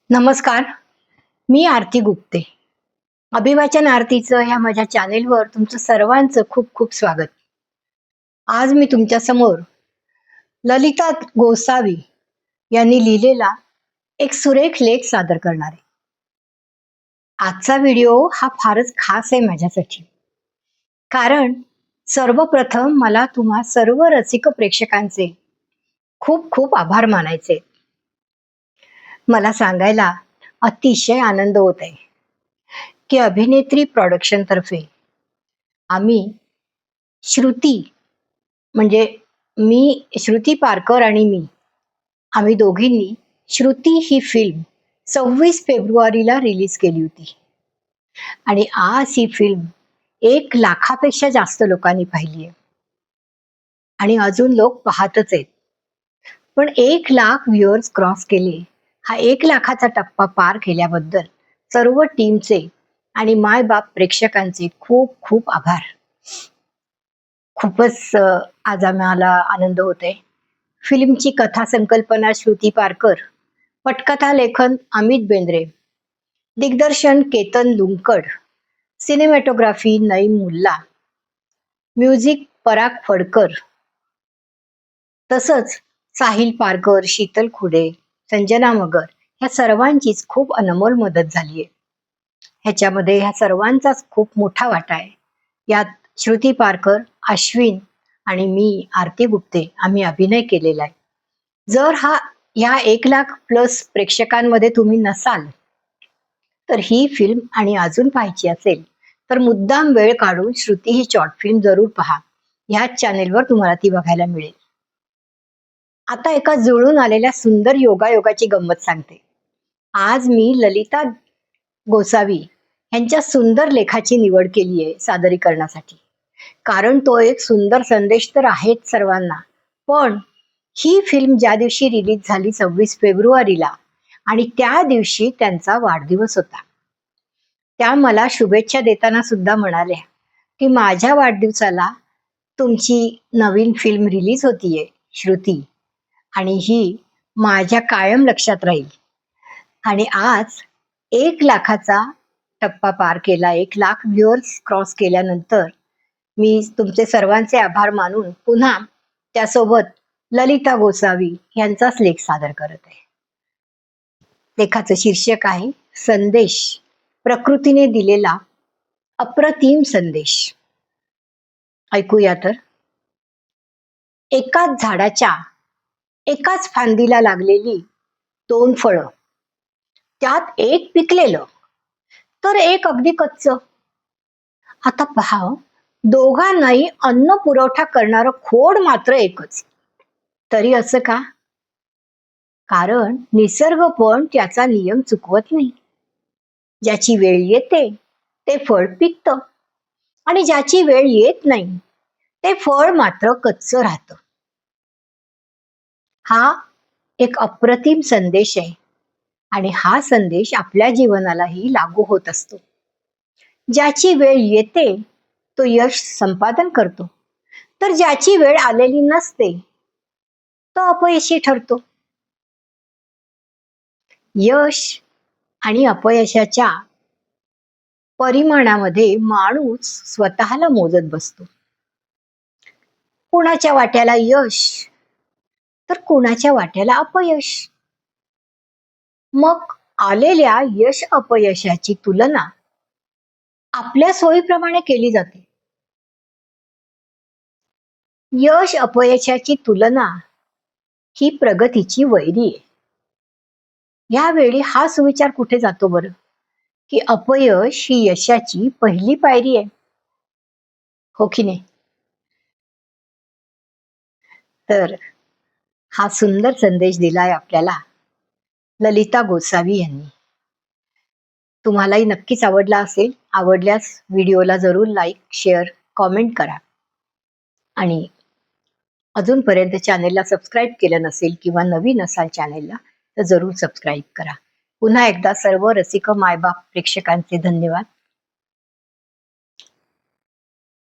नमस्कार. मी आरती गुप्ते. अभिवाचन आरतीचं ह्या माझ्या चॅनेलवर तुमचं सर्वांचं खूप खूप स्वागत. आज मी तुमच्या समोर ललिता गोसावी यांनी लिहिलेला एक सुरेख लेख सादर करणार आहे. आजचा व्हिडिओ हा फारच खास आहे माझ्यासाठी. कारण सर्वप्रथम मला तुम्हा सर्व रसिक प्रेक्षकांचे खूप खूप आभार मानायचे. मला सांगायला अतिशय आनंद होत आहे की अभिनेत्री प्रोडक्शन तर्फे आम्ही श्रुती म्हणजे श्रुती पारकर आणि आम्ही दोघींनी श्रुती ही फिल्म 26 फेब्रुवारीला रिलीज केली होती. आणि आज ही फिल्म 1 लाखापेक्षा जास्त लोकांनी पाहिली आहे. आणि अजून लोक पाहतच आहेत. पण 1 लाख व्ह्युअर्स क्रॉस केले, हा 1 लाखाचा टप्पा पार केल्याबद्दल सर्व टीमचे आणि मायबाप प्रेक्षकांचे खूप खूप आभार. खूपच आज आम्हाला आनंद होतोय. फिल्मची कथा संकल्पना श्रुती पारकर, पटकथा लेखन अमित बेंद्रे, दिग्दर्शन केतन लुंकड, सिनेमॅटोग्राफी नईम मुल्ला, म्युझिक पराग फडकर, तसंच साहिल पारकर, शीतल खुडे, संजना मगर ह्या सर्वांचीच खूप अनमोल मदत झाली आहे. ह्याच्यामध्ये ह्या सर्वांचाच खूप मोठा वाटा आहे. यात श्रुती पारकर, अश्विन आणि मी आरती गुप्ते आम्ही अभिनय केलेला आहे. जर ह्या 1 लाख प्लस प्रेक्षकांमध्ये तुम्ही नसाल तर ही फिल्म आणि अजून पाहायची असेल तर मुद्दाम वेळ काढून श्रुती ही शॉर्ट फिल्म जरूर पहा. ह्याच चॅनेलवर तुम्हाला ती बघायला मिळेल. आता एका जुळून आलेल्या सुंदर योगायोगाची गंमत सांगते. आज मी ललिता गोसावी यांच्या सुंदर लेखाची निवड केली आहे सादरीकरणासाठी. कारण तो एक सुंदर संदेश तर आहेच सर्वांना, पण ही फिल्म ज्या दिवशी रिलीज झाली 26 फेब्रुवारीला आणि त्या दिवशी त्यांचा वाढदिवस होता. त्या मला शुभेच्छा देताना सुद्धा म्हणाल्या की माझ्या वाढदिवसाला तुमची नवीन फिल्म रिलीज होतीये श्रुती, आणि ही माझ्या कायम लक्षात राहील. आणि आज 1 लाखाचा टप्पा पार केला, 1 लाख व्ह्युअर्स क्रॉस केल्यानंतर मी तुमचे सर्वांचे आभार मानून पुन्हा त्यासोबत ललिता गोसावी यांचाच लेख सादर करत आहे. लेखाचं शीर्षक आहे संदेश, प्रकृतीने दिलेला अप्रतिम संदेश. ऐकूया तर. एकाच झाडाच्या एकाच फांदीला लागलेली 2 फळं, त्यात एक पिकलेलं तर एक अगदी कच्च. आता पहा, दोघांनाही अन्न पुरवठा करणारं खोड मात्र एकच. तरी असं का? कारण निसर्ग पण त्याचा नियम चुकवत नाही. ज्याची वेळ येते ते फळ पिकतं आणि ज्याची वेळ येत नाही ते फळ मात्र कच्चं राहतं. हा एक अप्रतिम संदेश आहे आणि हा संदेश आपल्या जीवनालाही लागू होत असतो. ज्याची वेळ येते तो यश संपादन करतो, तर ज्याची वेळ आलेली नसते तो अपयशी ठरतो. यश आणि अपयशाच्या परिमाणामध्ये माणूस स्वतःला मोजत बसतो. कुणाच्या वाट्याला यश तर कुणाच्या वाट्याला अपयश. मग आलेल्या यश अपयशाची तुलना आपल्या सोयीप्रमाणे केली जाते. यश अपयशाची तुलना ही प्रगतीची वैरी आहे. यावेळी हा सुविचार कुठे जातो बरं, की अपयश ही यशाची पहिली पायरी आहे, हो की नाही? तर हा सुंदर संदेश दिलाय आपल्याला ललिता गोसावी यांनी. तुम्हालाही नक्कीच आवडला असेल. आवडल्यास व्हिडिओला जरूर लाईक, शेअर, कॉमेंट करा. आणि अजूनपर्यंत चॅनेलला सबस्क्राईब केलं नसेल किंवा नवीन असाल चॅनेलला तर जरूर सबस्क्राईब करा. पुन्हा एकदा सर्व रसिक मायबाप प्रेक्षकांचे धन्यवाद.